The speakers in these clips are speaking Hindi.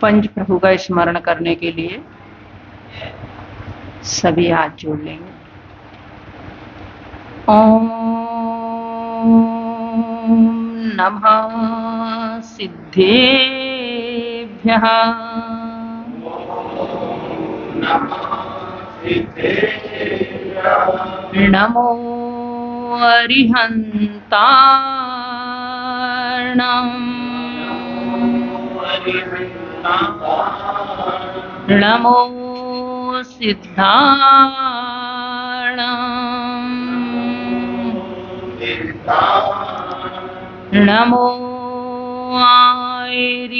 पंच प्रभु का स्मरण करने के लिए सभी हाथ जोड़ लेंगे। ओम नमः सिद्धेभ्यः। नमो अरिहन्तार्णम्। नमो सिद्धार्णम्। नमो आयर्याणाम्।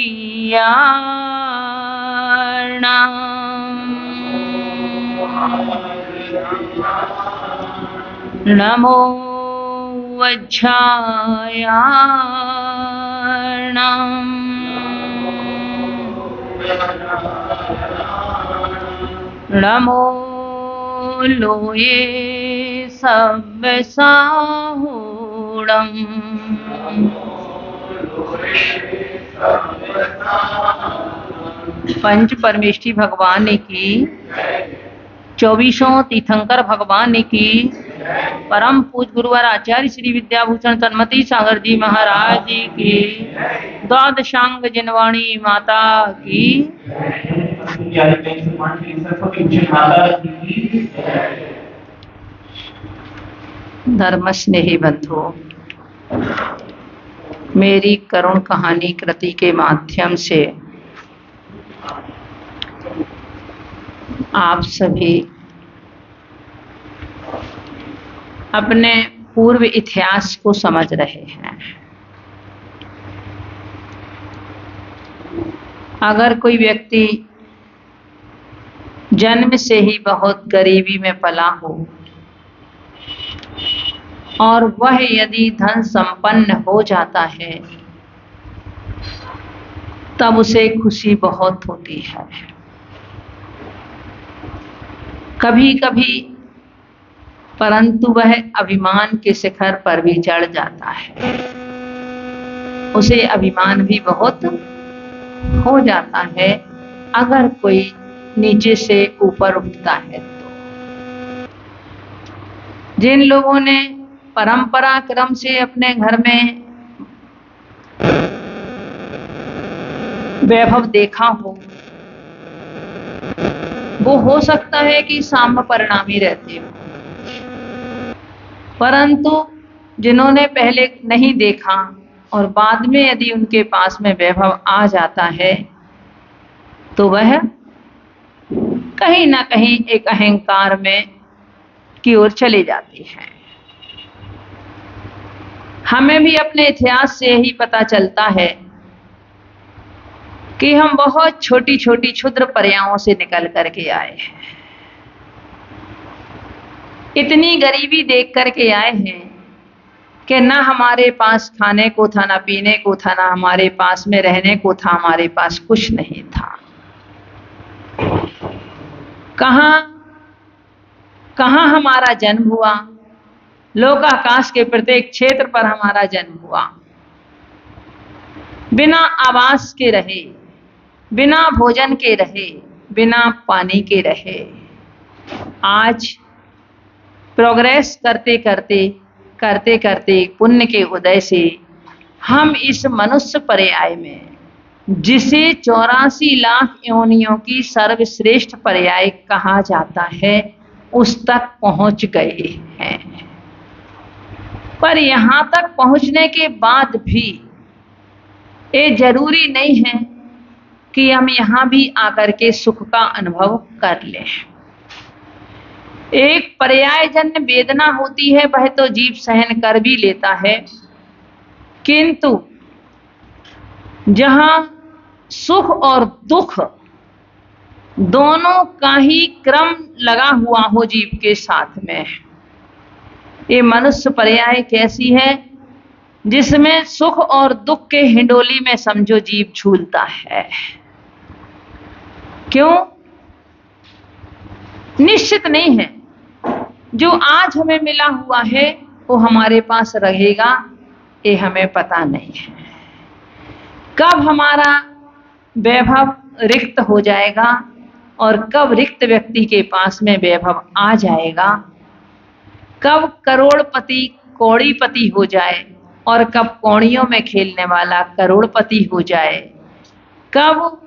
नमो वज्रायाणाम्। नमो लोये सव्यसाहूढम्। पंच परमेष्ठी भगवान की, 24 तीर्थंकर भगवान की, परम पूज गुरुवर आचार्य श्री विद्याभूषण सन्मति सागर जी महाराज जी की, द्वादशांग जिनवाणी माता की। धर्म स्नेही बंधु, मेरी करुण कहानी कृति के माध्यम से आप सभी अपने पूर्व इतिहास को समझ रहे हैं। अगर कोई व्यक्ति जन्म से ही बहुत गरीबी में पला हो और वह यदि धन संपन्न हो जाता है तब उसे खुशी बहुत होती है। कभी कभी परंतु वह अभिमान के शिखर पर भी चढ़ जाता है, उसे अभिमान भी बहुत हो जाता है अगर कोई नीचे से ऊपर उठता है तो। जिन लोगों ने परंपरा क्रम से अपने घर में वैभव देखा हो, वो हो सकता है कि साम्य परिणामी रहते हो, परंतु जिन्होंने पहले नहीं देखा और बाद में यदि उनके पास में वैभव आ जाता है तो वह कहीं ना कहीं एक अहंकार में की ओर चले जाती है। हमें भी अपने इतिहास से ही पता चलता है कि हम बहुत छोटी छोटी क्षुद्र पर्यायों से निकल करके आए हैं। इतनी गरीबी देख करके आए हैं कि ना हमारे पास खाने को था, ना पीने को था, ना हमारे पास में रहने को था, हमारे पास कुछ नहीं था। कहां हमारा जन्म हुआ? लोकाकाश के प्रत्येक क्षेत्र पर हमारा जन्म हुआ। बिना आवास के रहे, बिना भोजन के रहे, बिना पानी के रहे। आज प्रोग्रेस करते करते पुण्य के उदय से हम इस मनुष्य पर्याय में, जिसे 84 लाख योनियों की सर्वश्रेष्ठ पर्याय कहा जाता है, उस तक पहुंच गए हैं। पर यहां तक पहुंचने के बाद भी ये जरूरी नहीं है कि हम यहां भी आकर के सुख का अनुभव कर लें। एक पर्यायजन्य वेदना होती है, वह तो जीव सहन कर भी लेता है, किंतु जहां सुख और दुख दोनों का ही क्रम लगा हुआ हो जीव के साथ में, ये मनुष्य पर्याय कैसी है जिसमें सुख और दुख के हिंडोली में समझो जीव झूलता है। क्यों? निश्चित नहीं है जो आज हमें मिला हुआ है वो हमारे पास रहेगा, ये हमें पता नहीं है। कब हमारा वैभव रिक्त हो जाएगा और कब रिक्त व्यक्ति के पास में वैभव आ जाएगा, कब करोड़पति कौड़ीपति हो जाए और कब कौड़ियों में खेलने वाला करोड़पति हो जाए, कब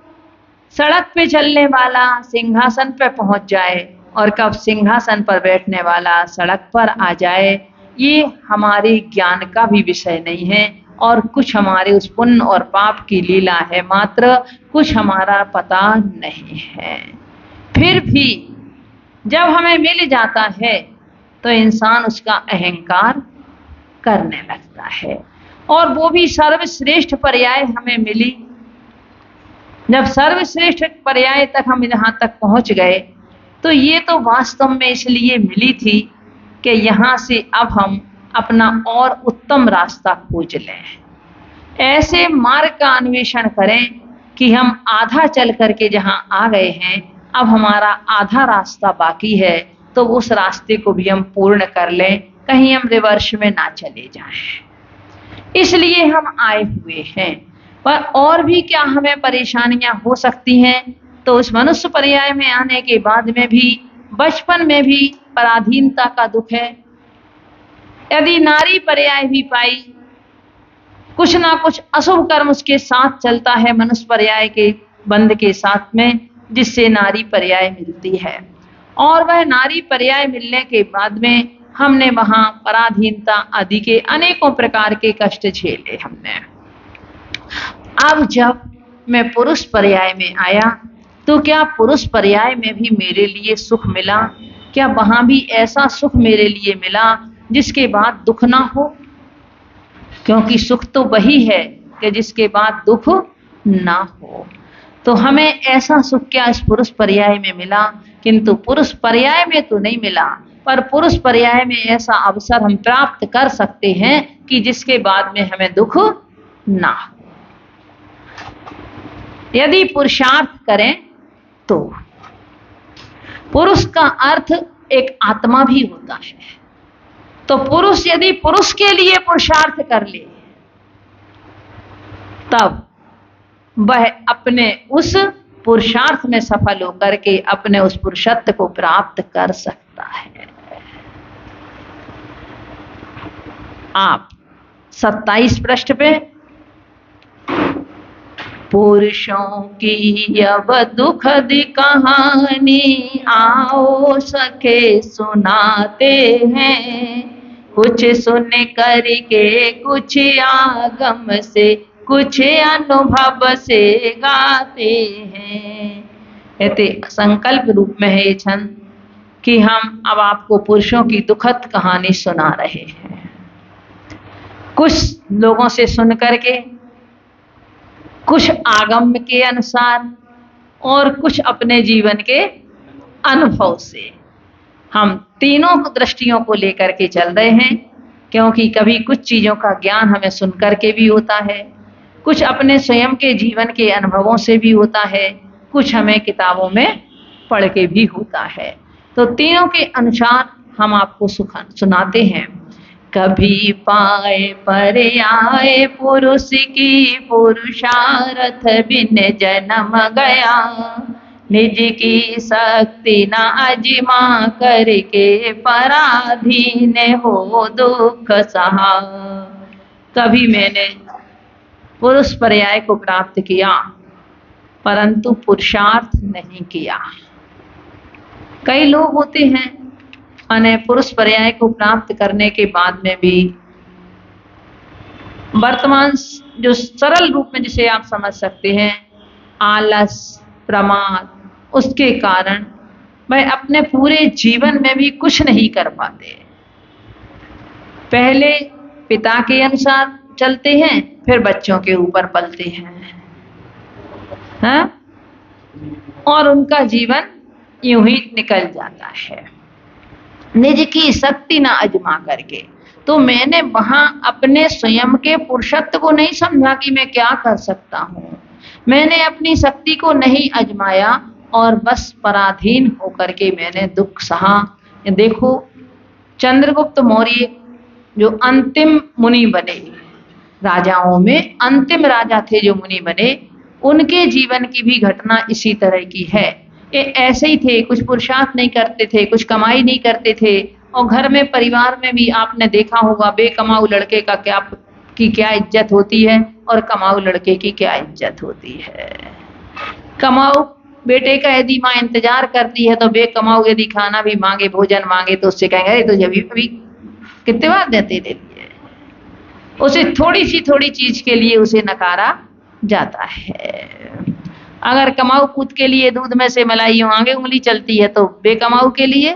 सड़क पे चलने वाला सिंहासन पे पहुंच जाए और कब सिंहासन पर बैठने वाला सड़क पर आ जाए, ये हमारे ज्ञान का भी विषय नहीं है और कुछ हमारे उस पुण्य और पाप की लीला है मात्र, कुछ हमारा पता नहीं है। फिर भी जब हमें मिल जाता है तो इंसान उसका अहंकार करने लगता है और वो भी सर्वश्रेष्ठ पर्याय हमें मिली। जब सर्वश्रेष्ठ पर्याय तक हम यहाँ तक पहुँच गए तो ये तो वास्तव में इसलिए मिली थी कि यहाँ से अब हम अपना और उत्तम रास्ता खोज लें, ऐसे मार्ग का अन्वेषण करें कि हम आधा चल करके जहाँ आ गए हैं अब हमारा आधा रास्ता बाकी है, तो उस रास्ते को भी हम पूर्ण कर लें, कहीं हम रिवर्स में ना चले जाएं। इसलिए हम आए हुए हैं। पर और भी क्या हमें परेशानियां हो सकती हैं, तो उस मनुष्य पर्याय में आने के बाद में भी बचपन में भी पराधीनता का दुख है। यदि नारी पर्याय भी पाई, कुछ ना कुछ अशुभ कर्म उसके साथ चलता है मनुष्य पर्याय के बंध के साथ में, जिससे नारी पर्याय मिलती है और वह नारी पर्याय मिलने के बाद में हमने वहां पराधीनता आदि के अनेकों प्रकार के कष्ट झेले हमने। अब जब मैं पुरुष पर्याय में आया तो क्या पुरुष पर्याय में भी मेरे लिए सुख मिला? क्या वहां भी ऐसा सुख मेरे लिए मिला जिसके बाद दुख ना हो? क्योंकि सुख तो वही है कि जिसके बाद दुख ना हो। तो हमें ऐसा सुख क्या इस पुरुष पर्याय में मिला? किंतु पुरुष पर्याय में तो नहीं मिला, पर पुरुष पर्याय में ऐसा अवसर हम प्राप्त कर सकते हैं कि जिसके बाद में हमें दुख ना हो। यदि पुरुषार्थ करें तो पुरुष का अर्थ एक आत्मा भी होता है, तो पुरुष यदि पुरुष के लिए पुरुषार्थ कर ले तब वह अपने उस पुरुषार्थ में सफल होकर के अपने उस पुरुषत्व को प्राप्त कर सकता है। आप 27 पृष्ठ पे पुरुषों की अब दुखद कहानी आओ सखे सुनाते हैं, कुछ सुन करके कुछ आगम से कुछ अनुभव से गाते हैं। ऐसे संकल्प रूप में है ये छंद कि हम अब आपको पुरुषों की दुखद कहानी सुना रहे हैं, कुछ लोगों से सुन करके, कुछ आगम के अनुसार और कुछ अपने जीवन के अनुभव से। हम तीनों दृष्टियों को लेकर के चल रहे हैं, क्योंकि कभी कुछ चीजों का ज्ञान हमें सुन करके भी होता है, कुछ अपने स्वयं के जीवन के अनुभवों से भी होता है, कुछ हमें किताबों में पढ़ के भी होता है। तो तीनों के अनुसार हम आपको सुनाते हैं। कभी पाए पर आए पुरुष की पुरुषार्थ बिन जन्म गया, निज की शक्ति न अजमा करके पराधीन हो दुख सहा। कभी मैंने पुरुष पर्याय को प्राप्त किया परंतु पुरुषार्थ नहीं किया। कई लोग होते हैं अने पुरुष पर्याय को प्राप्त करने के बाद में भी वर्तमान जो सरल रूप में जिसे आप समझ सकते हैं आलस प्रमाद, उसके कारण वह अपने पूरे जीवन में भी कुछ नहीं कर पाते। पहले पिता के अनुसार चलते हैं, फिर बच्चों के ऊपर पलते हैं, हाँ? और उनका जीवन यूं ही निकल जाता है निज की शक्ति ना अजमा करके। तो मैंने वहां अपने स्वयं के पुरुषत्व को नहीं समझा कि मैं क्या कर सकता हूँ, मैंने अपनी शक्ति को नहीं अजमाया और बस पराधीन होकर के मैंने दुख सहा। देखो चंद्रगुप्त मौर्य जो अंतिम मुनि बने, राजाओं में अंतिम राजा थे जो मुनि बने, उनके जीवन की भी घटना इसी तरह की है। ये ऐसे ही थे, कुछ पुरुषार्थ नहीं करते थे, कुछ कमाई नहीं करते थे, और घर में परिवार में भी आपने देखा होगा बेकमाऊ लड़के का क्या इज्जत होती है और कमाऊ लड़के की क्या इज्जत होती है। कमाऊ बेटे का यदि माँ इंतजार करती है तो बेकमाऊ यदि खाना भी मांगे, भोजन मांगे, तो उससे कहेंगे अरे तुझे अभी कितने बार देते देती, उसे थोड़ी चीज के लिए उसे नकारा जाता है। अगर कमाऊ पूत के लिए दूध में से मलाई आगे उंगली चलती है तो बेकमाऊ के लिए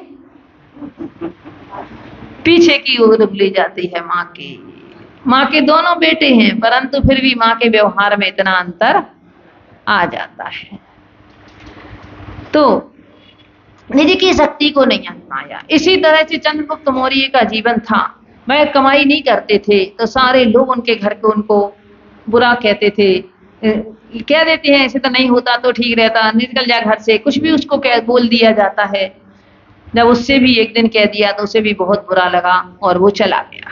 पीछे की ओर उंगली जाती है माँ के दोनों बेटे हैं, परंतु फिर भी माँ के व्यवहार में इतना अंतर आ जाता है। तो निधि की शक्ति को नहीं आजमाया। इसी तरह से चंद्रगुप्त मौर्य का जीवन था। वह कमाई नहीं करते थे तो सारे लोग उनके घर को उनको बुरा कहते थे, कह देते हैं ऐसे तो नहीं होता तो ठीक रहता, निकल जा घर से, कुछ भी उसको बोल दिया जाता है। जब उससे भी एक दिन कह दिया तो उसे भी बहुत बुरा लगा और वो चला गया।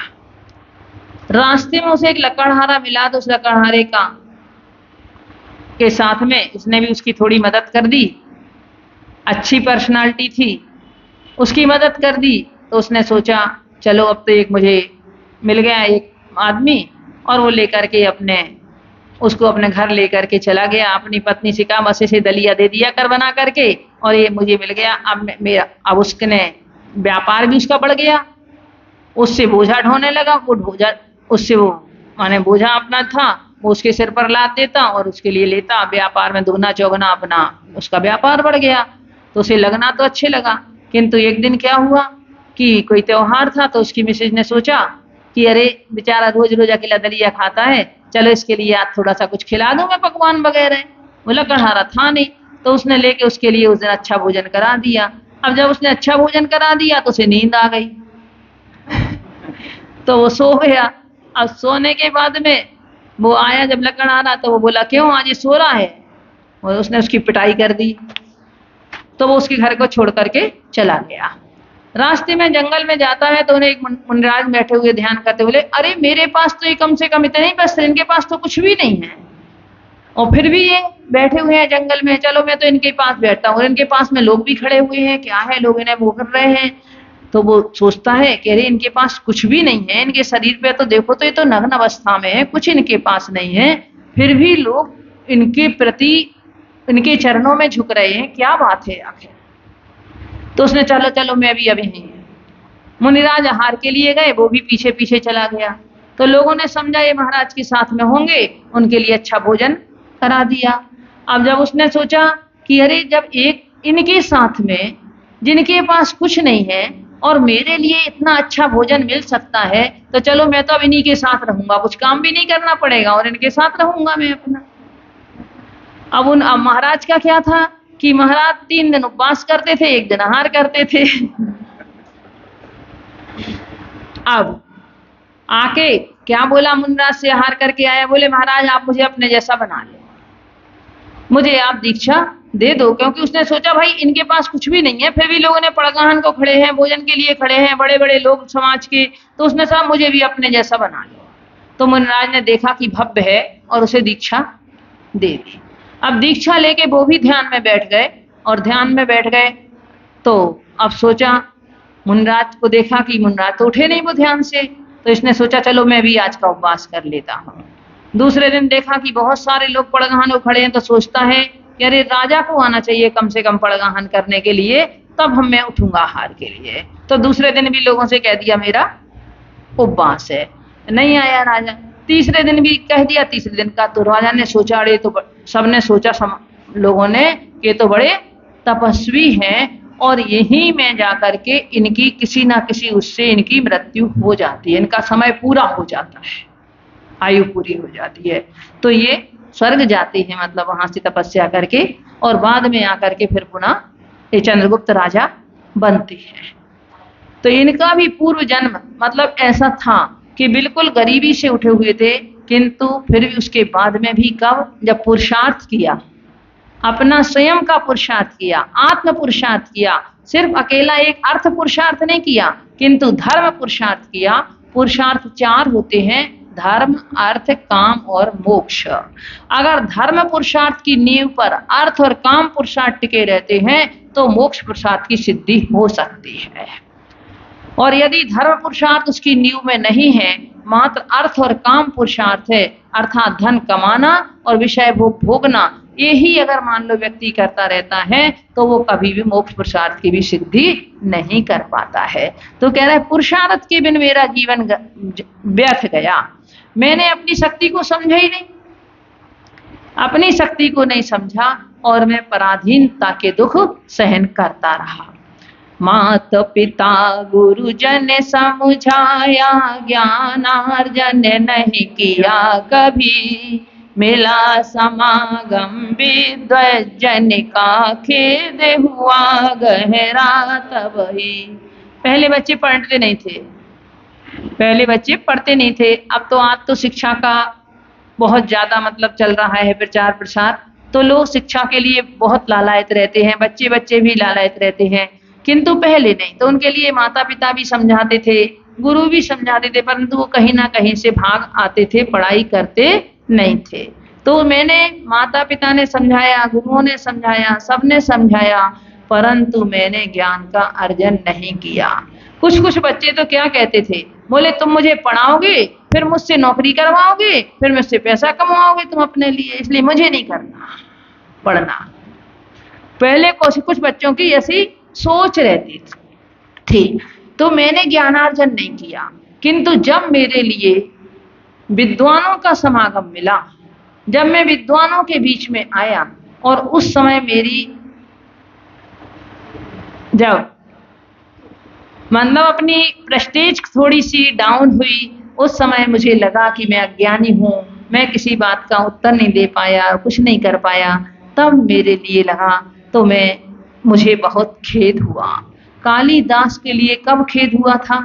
रास्ते में उसे एक लकड़हारा मिला तो उस लकड़हारे के साथ में उसने भी उसकी थोड़ी मदद कर दी। अच्छी पर्सनालिटी थी, उसकी मदद कर दी। तो उसने सोचा चलो अब तो एक मुझे मिल गया एक आदमी, और वो लेकर के उसको अपने घर लेकर के चला गया। अपनी पत्नी से कहा बस इसे दलिया दे दिया कर बना करके, और ये मुझे मिल गया। अब उसने व्यापार भी उसका बढ़ गया, उससे बोझा ढोने लगा। वो बोझा अपना था वो उसके सिर पर लाद देता और उसके लिए लेता। व्यापार में दुगना चौगना अपना उसका व्यापार बढ़ गया। तो उसे लगना तो अच्छे लगा, किंतु एक दिन क्या हुआ कि कोई त्योहार था तो उसकी मिसेज ने सोचा कि अरे बेचारा रोज रोज अकेला दलिया खाता है, चलो इसके लिए आज थोड़ा सा कुछ खिला दूं मैं, पकवान वगैरह। वो लकड़हारा था नहीं, तो उसने लेके उसके लिए उस दिन अच्छा भोजन करा दिया। अब जब उसने अच्छा भोजन करा दिया तो उसे नींद आ गई तो वो सो गया। अब सोने के बाद में वो आया जब लकड़हारा, तो वो बोला क्यों आज ये सो रहा है, और उसने उसकी पिटाई कर दी। तो वो उसके घर को छोड़ करके चला गया। रास्ते में जंगल में जाता है तो उन्हें एक मुनिराज बैठे हुए ध्यान करते बोले अरे मेरे पास तो ये कम से कम इतने ही पैसे, इनके पास तो कुछ भी नहीं है, और फिर भी ये बैठे हुए हैं जंगल में, चलो मैं तो इनके पास बैठता हूँ। और इनके पास में लोग भी खड़े हुए हैं, क्या है, लोग इन्हें वो कर रहे हैं। तो वो सोचता है कि अरे इनके पास कुछ भी नहीं है, इनके शरीर पे तो देखो तो ये तो नग्न अवस्था में है, कुछ इनके पास नहीं है, फिर भी लोग इनके प्रति इनके चरणों में झुक रहे हैं, क्या बात है आखिर। तो उसने चलो चलो मैं भी अभी नहीं। मुनिराज आहार के लिए गए, वो भी पीछे पीछे चला गया। तो लोगों ने समझा ये महाराज के साथ में होंगे, उनके लिए अच्छा भोजन करा दिया। अब जब उसने सोचा कि अरे जब एक इनके साथ में जिनके पास कुछ नहीं है और मेरे लिए इतना अच्छा भोजन मिल सकता है, तो चलो मैं तो अब इन्हीं के साथ रहूंगा, कुछ काम भी नहीं करना पड़ेगा और इनके साथ रहूंगा मैं अपना। अब महाराज का क्या था कि महाराज 3 दिन उपवास करते थे, 1 दिन आहार करते थे। अब आके क्या बोला, मुनिराज से आहार करके आया, बोले महाराज आप मुझे अपने जैसा बना लो, मुझे आप दीक्षा दे दो। क्योंकि उसने सोचा भाई इनके पास कुछ भी नहीं है, फिर भी लोगों ने पड़गाहन को खड़े हैं, भोजन के लिए खड़े हैं, बड़े बड़े लोग समाज के, तो उसने कहा मुझे भी अपने जैसा बना लो। तो मुनिराज ने देखा कि भव्य है और उसे दीक्षा दे दी। अब दीक्षा लेके वो भी ध्यान में बैठ गए, और ध्यान में बैठ गए तो अब सोचा, मुनिराज को देखा कि मुनिराज तो उठे नहीं वो ध्यान से, तो इसने सोचा चलो मैं भी आज का उपवास कर लेता हूँ। दूसरे दिन देखा कि बहुत सारे लोग पड़गाहन को खड़े हैं, तो सोचता है कि अरे राजा को आना चाहिए कम से कम पड़गाहन करने के लिए, तब मैं उठूंगा आहार के लिए। तो दूसरे दिन भी लोगों से कह दिया मेरा उपवास है, नहीं आया राजा। तीसरे दिन भी कह दिया, तीसरे दिन का तो राजा ने सोचा, अरे तो सबने सोचा लोगों ने कि तो बड़े तपस्वी हैं, और यहीं में जाकर के इनकी किसी ना किसी उससे इनकी मृत्यु हो जाती है, इनका समय पूरा हो जाता है, आयु पूरी हो जाती है, तो ये स्वर्ग जाते हैं, मतलब वहां से तपस्या करके, और बाद में आकर के फिर पुनः ये चंद्रगुप्त राजा बनते हैं। तो इनका भी पूर्व जन्म मतलब ऐसा था कि बिल्कुल गरीबी से उठे हुए थे, किंतु फिर भी उसके बाद में भी कब, जब पुरुषार्थ किया, अपना स्वयं का पुरुषार्थ किया, आत्म पुरुषार्थ किया, सिर्फ अकेला एक अर्थ पुरुषार्थ नहीं किया, किंतु धर्म पुरुषार्थ किया। पुरुषार्थ 4 होते हैं, धर्म, अर्थ, काम और मोक्ष। अगर धर्म पुरुषार्थ की नींव पर अर्थ और काम पुरुषार्थ टिके रहते हैं तो मोक्ष पुरुषार्थ की सिद्धि हो सकती है। और यदि धर्म पुरुषार्थ उसकी नींव में नहीं है, मात्र अर्थ और काम पुरुषार्थ है, अर्थात धन कमाना और विषय भोग भोगना, यही अगर मान लो व्यक्ति करता रहता है तो वो कभी भी मोक्ष पुरुषार्थ की भी सिद्धि नहीं कर पाता है। तो कह रहा है पुरुषार्थ के बिन मेरा जीवन व्यर्थ गया। मैंने अपनी शक्ति को समझा ही नहीं, अपनी शक्ति को नहीं समझा और मैं पराधीनता के दुख सहन करता रहा। मात पिता गुरुजन समझाया, ज्ञानार्जन नहीं किया कभी। मिला समागम विद्वज्जन का, खेद हुआ गहरा तब ही। पहले बच्चे पढ़ते नहीं थे, पहले बच्चे पढ़ते नहीं थे। अब तो आज तो शिक्षा का बहुत ज्यादा मतलब चल रहा है, प्रचार प्रसार, तो लोग शिक्षा के लिए बहुत लालायत रहते हैं, बच्चे बच्चे भी लालायत रहते हैं। किंतु पहले नहीं, तो उनके लिए माता पिता भी समझाते थे, गुरु भी समझाते थे, परंतु वो कहीं ना कहीं से भाग आते थे, पढ़ाई करते नहीं थे। तो मैंने, माता पिता ने समझाया, गुरुओं ने समझाया, सबने समझाया, परंतु मैंने ज्ञान का अर्जन नहीं किया। कुछ कुछ बच्चे तो क्या कहते थे, बोले तुम मुझे पढ़ाओगे, फिर मुझसे नौकरी करवाओगे, फिर मुझसे पैसा कमाओगे तुम अपने लिए, इसलिए मुझे नहीं करना पढ़ना। पहले कुछ बच्चों की ऐसी सोच रहती थी। तो मैंने ज्ञानार्जन नहीं किया, किंतु जब मेरे लिए विद्वानों का समागम मिला, जब मैं विद्वानों के बीच में आया और उस समय मेरी जब मतलब अपनी प्रेस्टीज थोड़ी सी डाउन हुई, उस समय मुझे लगा कि मैं अज्ञानी हूँ, मैं किसी बात का उत्तर नहीं दे पाया, कुछ नहीं कर पाया। तब मेरे लिए लगा, तो मुझे बहुत खेद हुआ। कालिदास के लिए कब खेद हुआ था?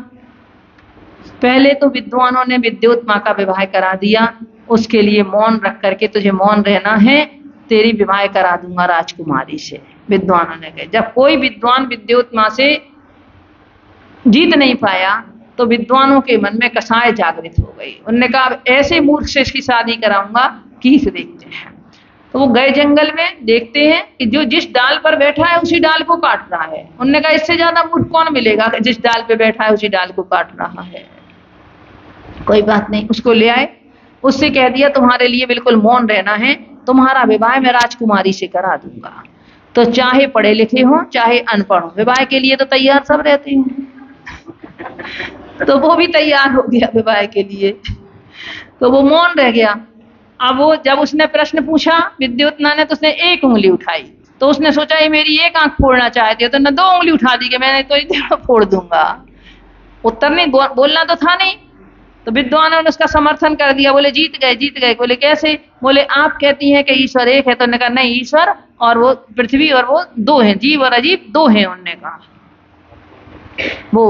पहले तो विद्वानों ने विद्योत्मा का विवाह करा दिया, उसके लिए मौन रख करके तुझे मौन रहना है, तेरी विवाह करा दूंगा राजकुमारी से, विद्वानों ने कहा। जब कोई विद्वान विद्योत्मा से जीत नहीं पाया तो विद्वानों के मन में कसाय जागृत हो गई। उन्होंने कहा ऐसे मूर्ख से इसकी शादी कराऊंगा कि इसे देखते हैं। तो वो गए जंगल में, देखते हैं कि जो जिस डाल पर बैठा है उसी डाल को काट रहा है। उन्होंने कहा इससे ज्यादा मूर्ख कौन मिलेगा कि जिस डाल पे बैठा है उसी डाल को काट रहा है। कोई बात नहीं, उसको ले आए, उससे कह दिया तुम्हारे लिए बिल्कुल मौन रहना है, तुम्हारा विवाह मैं राजकुमारी से करा दूंगा। तो चाहे पढ़े लिखे हो चाहे अनपढ़ हो, विवाह के लिए तो तैयार सब रहते हैं। तो वो भी तैयार हो गया विवाह के लिए, तो वो मौन रह गया। अब वो जब उसने प्रश्न पूछा विद्योत्मा ने, तो उसने एक उंगली उठाई, तो उसने सोचा ये मेरी एक आंख फोड़ना चाहती है, तो ने दो उंगली उठा दी कि मैंने तो ये फोड़ दूंगा। उत्तर नहीं बोलना तो था नहीं। तो विद्वानों ने उसका समर्थन कर दिया, बोले जीत गए जीत गए। बोले कैसे? बोले आप कहती हैं कि ईश्वर एक है, तो उन्होंने कहा नहीं, ईश्वर और वो पृथ्वी और वो दो हैं, जीव और अजीब दो हैं। उन्होंने कहा वो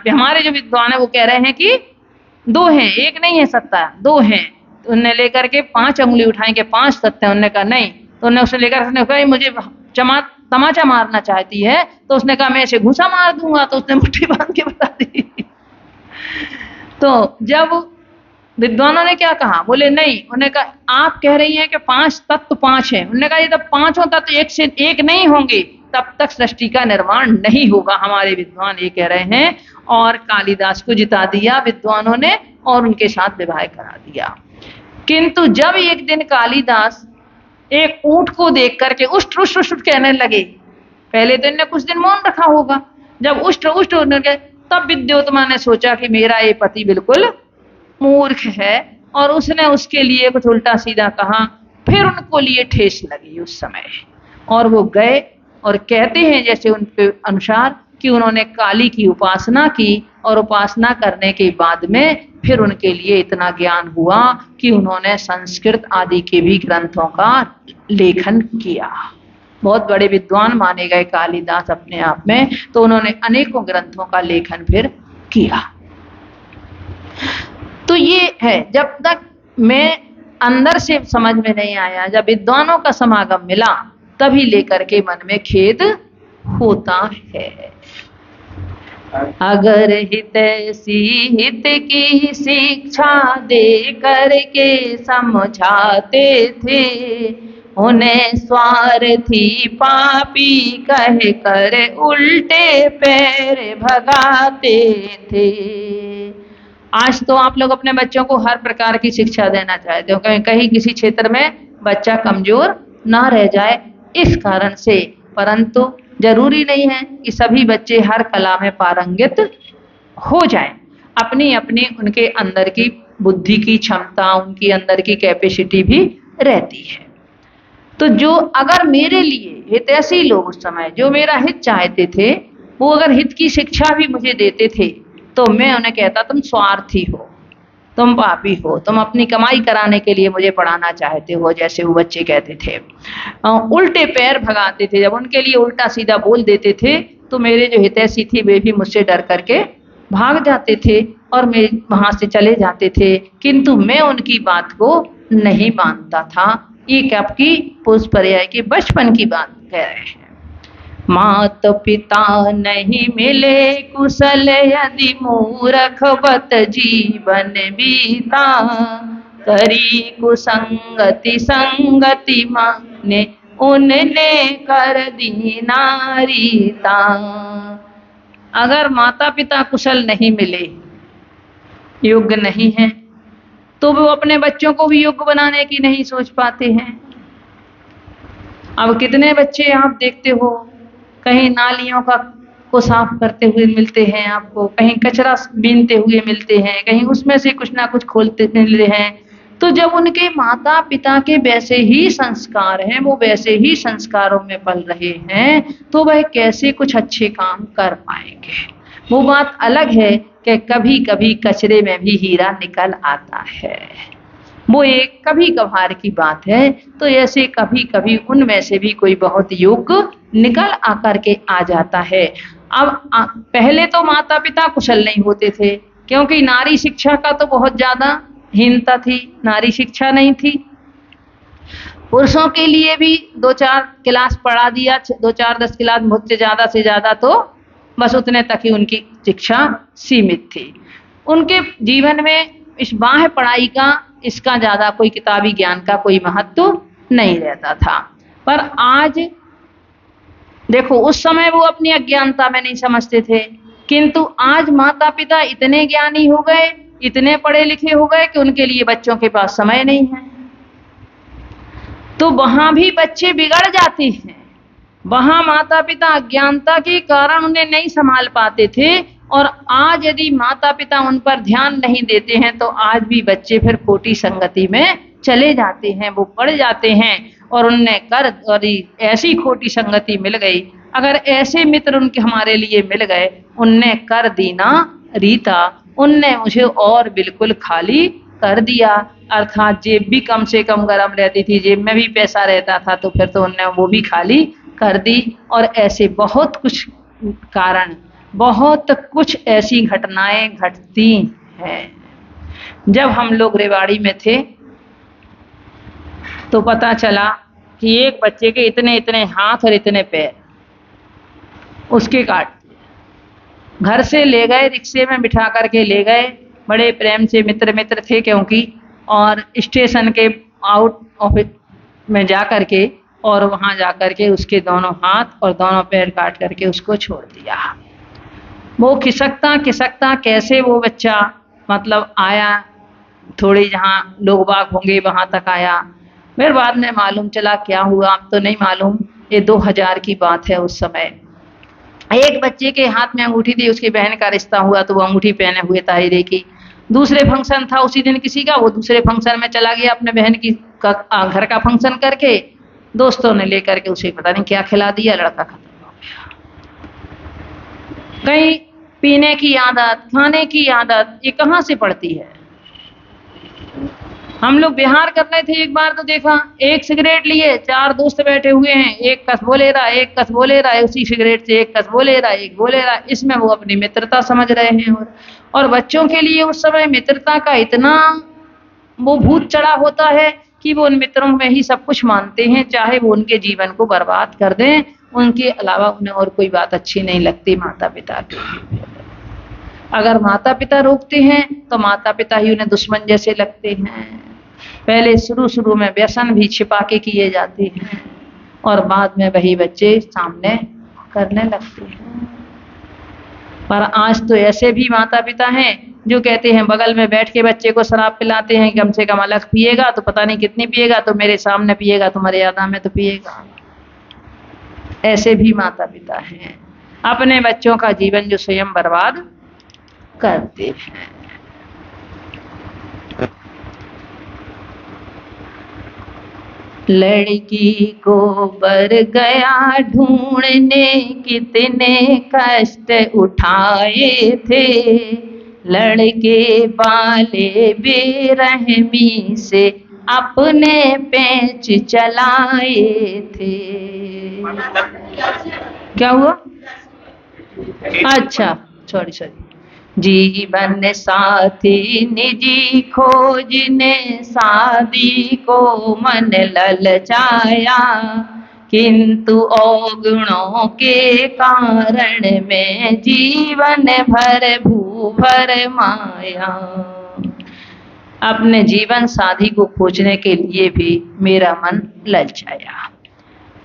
हमारे जो विद्वान है वो कह रहे हैं कि दो हैं, एक नहीं है सत्ता, दो हैं। तो उन्होंने लेकर के 5 उंगली उठाई कि 5 सत्य। उन्होंने कहा नहीं। तो उन्होंने उसे लेकर उसने कहा मुझे तमाचा मारना चाहती है, तो उसने कहा मैं इसे घूसा मार दूंगा। तो उसने मुट्ठी बांध के बता दी। तो जब विद्वानों ने क्या कहा, बोले नहीं, उन्होंने कहा आप कह रही हैं कि 5 तत्व 5 हैं। उन्होंने कहा ये तब 5 तत्व एक से एक नहीं होंगे तब तक सृष्टि का निर्माण नहीं होगा। हमारे विद्वान ये कह रहे हैं। और कालिदास को जिता दिया विद्वानों ने और उनके साथ विवाह करा दिया। किंतु जब एक दिन कालिदास एक ऊंट को देख करके उष्ट उष्ट उष्ट कहने लगे, पहले तो इन्हें कुछ दिन मौन रखा होगा, जब उष्ट उष्ट होने लगे तब विद्योत्मा ने सोचा कि मेरा ये पति बिल्कुल मूर्ख है, और उसने उसके लिए कुछ उल्टा सीधा कहा। फिर उनको लिए ठेस लगी उस समय, और वो गए और कहते हैं जैसे उनके अनुसार कि उन्होंने काली की उपासना की, और उपासना करने के बाद में फिर उनके लिए इतना ज्ञान हुआ कि उन्होंने संस्कृत आदि के भी ग्रंथों का लेखन किया। बहुत बड़े विद्वान माने गए कालिदास अपने आप में, तो उन्होंने अनेकों ग्रंथों का लेखन फिर किया। तो ये है, जब तक मैं अंदर से समझ में नहीं आया, जब विद्वानों का समागम मिला तभी लेकर के मन में खेद होता है। अगर हितैषी हित की शिक्षा दे करके समझाते थे, उन्हें स्वार्थी पापी कह कर उल्टे पैर भगाते थे। आज तो आप लोग अपने बच्चों को हर प्रकार की शिक्षा देना चाहते हो, कहीं किसी क्षेत्र में बच्चा कमजोर ना रह जाए इस कारण से, परंतु जरूरी नहीं है कि सभी बच्चे हर कला में पारंगत हो जाएं। अपनी अपनी उनके अंदर की बुद्धि की क्षमता, उनकी अंदर की कैपेसिटी भी रहती है। तो जो अगर मेरे लिए हितैषी लोग उस समय जो मेरा हित चाहते थे, वो अगर हित की शिक्षा भी मुझे देते थे, तो मैं उन्हें कहता तुम स्वार्थी हो, तुम पापी हो, तुम अपनी कमाई कराने के लिए मुझे पढ़ाना चाहते हो, जैसे वो बच्चे कहते थे। उल्टे पैर भगाते थे, जब उनके लिए उल्टा सीधा बोल देते थे तो मेरे जो हितैषी थी वे भी मुझसे डर करके भाग जाते थे और मैं वहां से चले जाते थे, किंतु मैं उनकी बात को नहीं मानता था। ये कब की पुरुष पर्याय की बचपन की बात कह रहे हैं। मात पिता नहीं मिले कुशल, यदि मूर्खवत जीवन बीता, करी कुसंगति संगति माने उनने कर दी नारीता। अगर माता पिता कुशल नहीं मिले, योग्य नहीं है, तो वो अपने बच्चों को भी योग्य बनाने की नहीं सोच पाते हैं। अब कितने बच्चे आप देखते हो कहीं नालियों को साफ करते हुए मिलते हैं आपको, कहीं कचरा बीनते हुए मिलते हैं, कहीं उसमें से कुछ ना कुछ खोलते मिल रहे हैं। तो जब उनके माता पिता के वैसे ही संस्कार हैं, वो वैसे ही संस्कारों में पल रहे हैं, तो वह कैसे कुछ अच्छे काम कर पाएंगे। वो बात अलग है कि कभी कभी कचरे में भी हीरा निकल आता है, वो एक कभी कभार की बात है। तो ऐसे कभी कभी उनमें से भी कोई बहुत योग्य निकल आकर के आ जाता है। अब पहले तो माता पिता कुशल नहीं होते थे, क्योंकि नारी शिक्षा का तो बहुत ज्यादा हीनता थी, नारी शिक्षा नहीं थी। पुरुषों के लिए भी 2-4 क्लास पढ़ा दिया, 2-4-10 क्लास, मुझसे ज्यादा से ज्यादा तो बस उतने तक ही उनकी शिक्षा सीमित थी। उनके जीवन में इस बाह्य पढ़ाई का, इसका ज्यादा कोई किताबी ज्ञान का कोई महत्व नहीं रहता था। पर आज देखो, उस समय वो अपनी अज्ञानता में नहीं समझते थे, किंतु आज माता पिता इतने ज्ञानी हो गए, इतने पढ़े लिखे हो गए कि उनके लिए बच्चों के पास समय नहीं है। तो वहां भी बच्चे बिगड़ जाते हैं। वहां माता पिता अज्ञानता के कारण उन्हें नहीं संभाल पाते थे, और आज यदि माता पिता उन पर ध्यान नहीं देते हैं तो आज भी बच्चे फिर खोटी संगति में चले जाते हैं, वो पड़ जाते हैं। और उनने कर और ऐसी खोटी संगति मिल गई, अगर ऐसे मित्र उनके हमारे लिए मिल गए, उनने कर दी ना रीता, उनने मुझे और बिल्कुल खाली कर दिया। अर्थात जेब भी कम से कम गर्म रहती थी, जेब में भी पैसा रहता था, तो फिर तो उनने वो भी खाली कर दी। और ऐसे बहुत कुछ कारण, बहुत कुछ ऐसी घटनाएं घटती हैं। जब हम लोग रेवाड़ी में थे तो पता चला कि एक बच्चे के इतने इतने हाथ और इतने पैर उसके काट दिए। घर से ले गए, रिक्शे में बिठा करके ले गए, बड़े प्रेम से मित्र थे क्योंकि, और स्टेशन के आउट ऑफिस में जा करके और वहां जा करके उसके दोनों हाथ और दोनों पैर काट करके उसको छोड़ दिया। वो खिसकता खिसकता कैसे वो बच्चा मतलब आया, थोड़ी जहाँ लोग बाग होंगे वहां तक आया। फिर बाद में मालूम चला क्या हुआ, अब तो नहीं मालूम। ये 2000 की बात है। उस समय एक बच्चे के हाथ में अंगूठी थी, उसकी बहन का रिश्ता हुआ तो वो अंगूठी पहने हुए था हीरे की। दूसरे फंक्शन था उसी दिन किसी का, वो दूसरे फंक्शन में चला गया अपने बहन की घर का फंक्शन करके। दोस्तों ने लेकर के उसे पता नहीं क्या खिला दिया, लड़का खत्म हो गया। कहीं पीने की आदत, खाने की आदत, ये कहाँ से पड़ती है। हम लोग बिहार कर रहे थे, एक बार तो देखा, एक सिगरेट लिए 4 दोस्त बैठे हुए हैं, एक कस्बो ले रहा है, एक कस्बो ले रहा है, उसी सिगरेट से एक कस्बो ले रहा है, एक वो ले रहा है। इसमें वो अपनी मित्रता समझ रहे हैं। और बच्चों के लिए उस समय मित्रता का इतना वो भूत चढ़ा होता है कि वो उन मित्रों में ही सब कुछ मानते हैं, चाहे वो उनके जीवन को बर्बाद कर दें, उनके अलावा उन्हें और कोई बात अच्छी नहीं लगती माता पिता की। अगर माता पिता रोकते हैं तो माता पिता ही उन्हें दुश्मन जैसे लगते हैं। पहले शुरू शुरू में व्यसन भी छिपा के किए जाते हैं और बाद में वही बच्चे सामने करने लगते हैं। पर आज तो ऐसे भी माता पिता हैं जो कहते हैं, बगल में बैठ के बच्चे को शराब पिलाते हैं, कम से कम अलग पिएगा तो पता नहीं कितनी पिएगा, तो मेरे सामने पिएगा तो मर्यादा में तो पिएगा। ऐसे भी माता पिता हैं, अपने बच्चों का जीवन जो स्वयं बर्बाद करते हैं। लड़की को बर गया ढूंढने, कितने कष्ट उठाए थे, लड़के वाले बेरहमी से अपने पेंच चलाए थे। क्या हुआ? अच्छा, सॉरी। जीवन साथी निजी खोजने शादी को मन ललचाया, किंतु अवगुणों के कारण में जीवन भर भूभर माया। अपने जीवन साथी को खोजने के लिए भी मेरा मन ललचाया,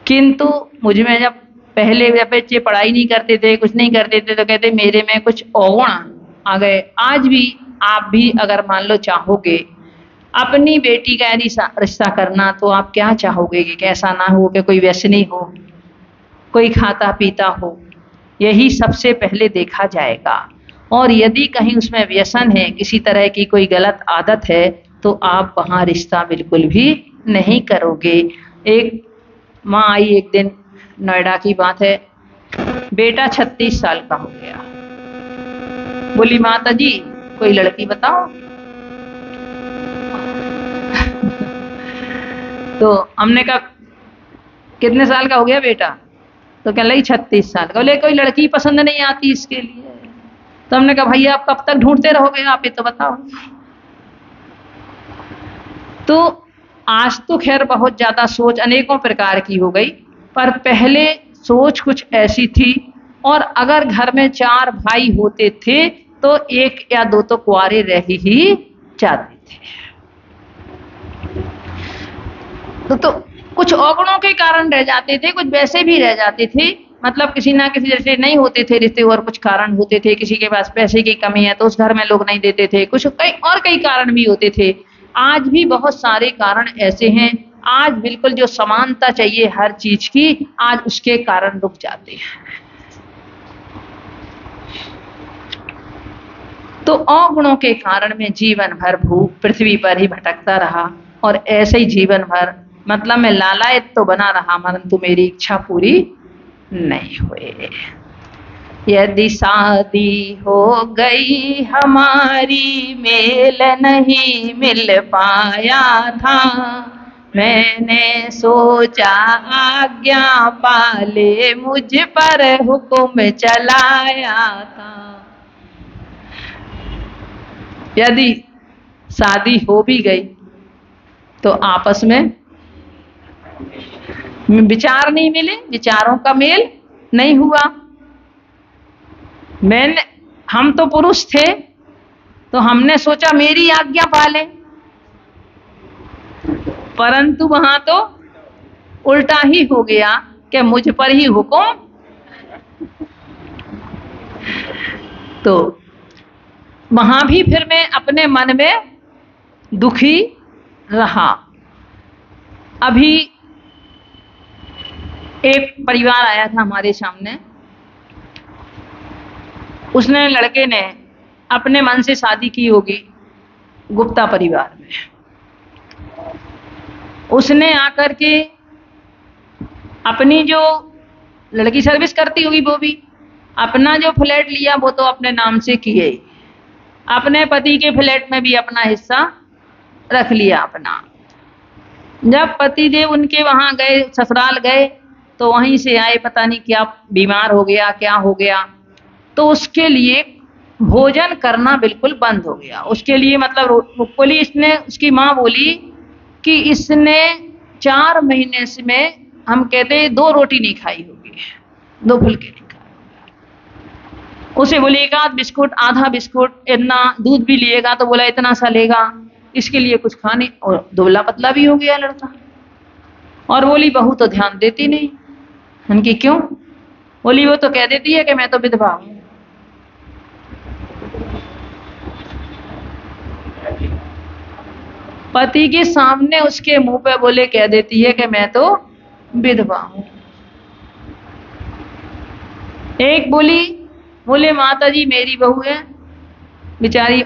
किंतु मुझ में जब पहले बच्चे पढ़ाई नहीं करते थे, कुछ नहीं करते थे, तो कहते मेरे में कुछ अवगुण आ गए। आज भी आप भी अगर मान लो चाहोगे अपनी बेटी का यदि रिश्ता करना, तो आप क्या चाहोगे कि कैसा ना हो, कि कोई व्यसनी हो, कोई खाता पीता हो, यही सबसे पहले देखा जाएगा। और यदि कहीं उसमें व्यसन है, किसी तरह की कोई गलत आदत है, तो आप वहाँ रिश्ता बिल्कुल भी नहीं करोगे। एक माँ आई एक दिन, नोएडा की बात है, बेटा 36 साल का हो गया। बोली माता जी कोई लड़की बताओ। तो हमने कहा कितने साल का हो गया बेटा? तो कहने लगी 36 साल का। बोले कोई लड़की पसंद नहीं आती इसके लिए। तो हमने कहा भैया आप कब तक ढूंढते रहोगे, आप ये तो बताओ। तो आज तो खैर बहुत ज्यादा सोच अनेकों प्रकार की हो गई, पर पहले सोच कुछ ऐसी थी। और अगर घर में 4 भाई होते थे तो 1 या 2 तो कुंवारे रह ही जाते थे। तो कुछ अवगुणों के कारण रह जाते थे, कुछ वैसे भी रह जाते थे, मतलब किसी ना किसी जैसे नहीं होते थे रिश्ते, और कुछ कारण होते थे। किसी के पास पैसे की कमी है तो उस घर में लोग नहीं देते थे, कुछ कई कारण भी होते थे। आज भी बहुत सारे कारण ऐसे हैं। आज बिल्कुल जो समानता चाहिए हर चीज की, आज उसके कारण रुक जाते हैं। तो अवगुणों के कारण में जीवन भर भूख पृथ्वी पर ही भटकता रहा, और ऐसे ही जीवन भर मतलब मैं लालायत तो बना रहा, परंतु मेरी इच्छा पूरी नहीं हुई। यदि शादी हो गई हमारी, मेल नहीं मिल पाया था, मैंने सोचा आज्ञा पाले मुझ पर हुक्म चलाया था। यदि शादी हो भी गई तो आपस में विचार नहीं मिले, विचारों का मेल नहीं हुआ। हम तो पुरुष थे तो हमने सोचा मेरी आज्ञा पाले, परंतु वहां तो उल्टा ही हो गया कि मुझ पर ही हुक्म। तो वहां भी फिर मैं अपने मन में दुखी रहा। अभी एक परिवार आया था हमारे सामने, उसने लड़के ने अपने मन से शादी की होगी गुप्ता परिवार में। उसने आकर के अपनी जो लड़की सर्विस करती होगी वो भी अपना जो फ्लैट लिया वो तो अपने नाम से किए, अपने पति के फ्लैट में भी अपना हिस्सा रख लिया अपना। जब पति देव उनके वहां गए, ससुराल गए, तो वहीं से आए, पता नहीं क्या बीमार हो गया, क्या हो गया, तो उसके लिए भोजन करना बिल्कुल बंद हो गया। उसके लिए मतलब बोली, इसने उसकी माँ बोली कि इसने 4 महीने से में हम कहते 2 रोटी नहीं खाई होगी, 2 फुलके नहीं खाए। उसे बोले एक आध बिस्कुट, आधा बिस्कुट, इतना दूध भी लिएगा तो बोला इतना सा लेगा, इसके लिए कुछ खाने, और दुबला पतला भी हो गया लड़का। और बोली बहू तो ध्यान देती नहीं। उनकी क्यों? बोली वो तो कह देती है कि मैं तो विधवा हूं। पति के सामने उसके मुंह पे बोले कह देती है कि मैं तो विधवा हूं। एक बोले माता जी मेरी बहू है बेचारी,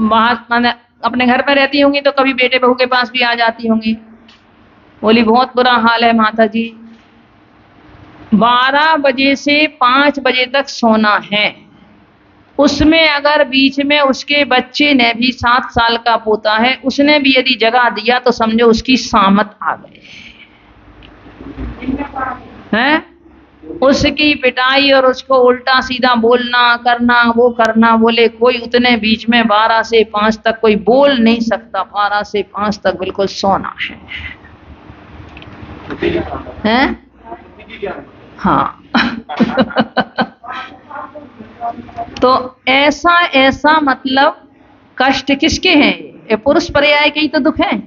माने अपने घर पर रहती होंगी तो कभी बेटे बहू के पास भी आ जाती होंगी। बोली बहुत बुरा हाल है माता जी, 12 बजे से 5 बजे तक सोना है, उसमें अगर बीच में उसके बच्चे ने भी 7 साल का पोता है, उसने भी यदि जगा दिया तो समझो उसकी सामत आ गए हैं। उसकी पिटाई और उसको उल्टा सीधा बोलना करना वो करना। बोले कोई उतने बीच में 12 से 5 तक कोई बोल नहीं सकता, 12 से 5 तक बिल्कुल सोना है? हाँ। तो ऐसा मतलब कष्ट किसके हैं? ये पुरुष पर्याय के ही तो दुख हैं,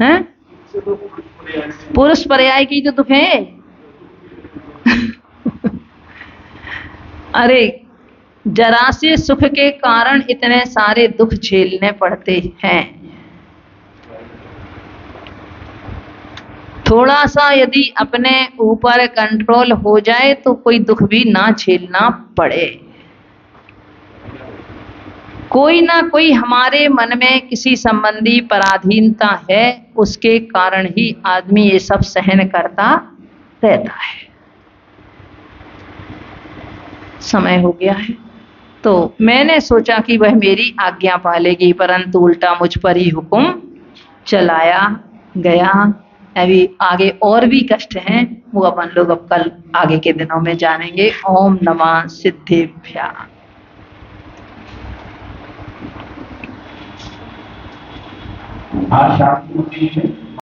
हैं? पुरुष पर्याय के ही तो दुख है। अरे जरा से सुख के कारण इतने सारे दुख झेलने पड़ते हैं। थोड़ा सा यदि अपने ऊपर कंट्रोल हो जाए तो कोई दुख भी ना झेलना पड़े। कोई ना कोई हमारे मन में किसी संबंधी पराधीनता है, उसके कारण ही आदमी ये सब सहन करता रहता है। समय हो गया है तो मैंने सोचा कि वह मेरी आज्ञा पालेगी, परंतु उल्टा मुझ पर ही हुक्म चलाया गया। अभी आगे और भी कष्ट हैं, वो अपन लोग अब कल आगे के दिनों में जानेंगे। ओम नमः सिद्धेभ्यः। आज शाम को